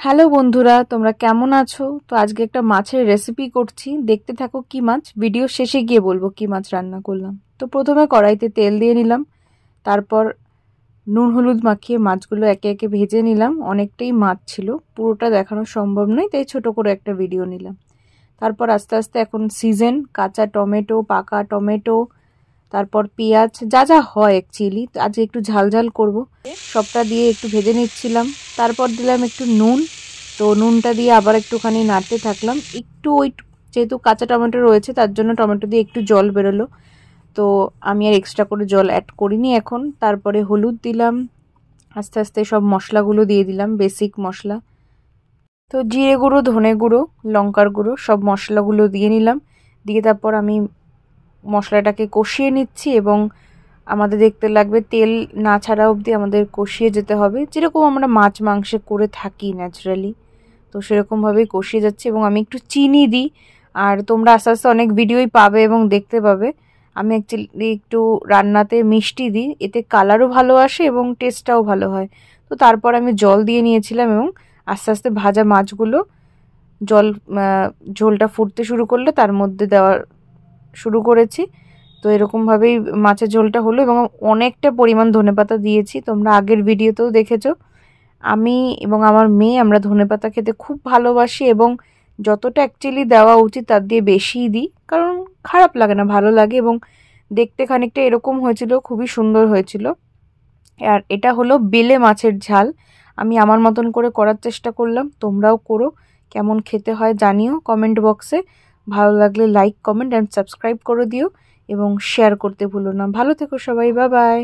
Hello বন্ধুরা, তোমরা কেমন আছো? তো আজকে একটা মাছের রেসিপি করছি, দেখতে থাকো। কি মাছ, ভিডিও শেষে গিয়ে বলবো কি মাছ রান্না করলাম। তো প্রথমে কড়াইতে তেল দিয়ে নিলাম, তারপর নুন হলুদ মাখিয়ে মাছগুলো একে একে ভেজে নিলাম। অনেকটাই মাছ ছিল, পুরোটা দেখানো সম্ভব নয়, তাই ছোট করে একটা ভিডিও নিলাম। তারপর আস্তে আস্তে এখন সিজন কাঁচা টমেটো, পাকা টমেটো, তারপর পেঁয়াজ, যা যা হয় অ্যাকচুয়ালি আজকে একটু ঝাল ঝাল করবো, সবটা দিয়ে একটু ভেজে নিচ্ছিলাম। তারপর দিলাম একটু নুন, তো নুনটা দিয়ে আবার একটুখানি নাড়তে থাকলাম। একটু ওই যেহেতু কাঁচা টমেটো রয়েছে তার জন্য টমেটো দিয়ে একটু জল বেরোলো, তো আমি আর এক্সট্রা করে জল অ্যাড করিনি এখন। তারপরে হলুদ দিলাম, আস্তে আস্তে সব মশলাগুলো দিয়ে দিলাম, বেসিক মশলা। তো জিরে গুঁড়ো, ধনে গুঁড়ো, লঙ্কার গুঁড়ো, সব মশলাগুলো দিয়ে নিলাম। দিয়ে তারপর আমি মশলাটাকে কষিয়ে নিচ্ছি এবং আমাদের দেখতে লাগবে তেল না ছাড়া অবধি আমাদের কষিয়ে যেতে হবে, যেরকম আমরা মাছ মাংসে করে থাকি ন্যাচারালি। তো সেরকমভাবেই কষিয়ে যাচ্ছে এবং আমি একটু চিনি দিই। আর তোমরা আস্তে আস্তে অনেক ভিডিওই পাবে এবং দেখতে পাবে আমি অ্যাকচুয়ালি একটু রান্নাতে মিষ্টি দিই, এতে কালারও ভালো আসে এবং টেস্টটাও ভালো হয়। তো তারপর আমি জল দিয়ে নিয়েছিলাম এবং আস্তে আস্তে ভাজা মাছগুলো ঝোলটা ফুটতে শুরু করলে তার মধ্যে দেওয়া শুরু করেছি। তো এরকমভাবেই মাছের ঝোলটা হলো এবং অনেকটা পরিমাণ ধনেপাতা দিয়েছি, তোমরা আগের ভিডিওতেও দেখেছো। আমি এবং আমার মেয়ে আমরা ধনেপাতা খেতে খুব ভালোবাসি এবং যতটা অ্যাকচুয়ালি দেওয়া উচিত তার দিয়ে বেশিই দিই, কারণ খারাপ লাগে না, ভালো লাগে। এবং দেখতে খানিকটা এরকম হয়েছিল, খুবই সুন্দর হয়েছিল। আর এটা হলো বেলে মাছের ঝাল। আমি আমার মতন করে করার চেষ্টা করলাম, তোমরাও করো। কেমন খেতে হয় জানিও কমেন্ট বক্সে। ভালো লাগলে লাইক, কমেন্ট অ্যান্ড সাবস্ক্রাইব করে দিও এবং শেয়ার করতে ভুলো না। ভালো থেকো সবাই, বাই বাই।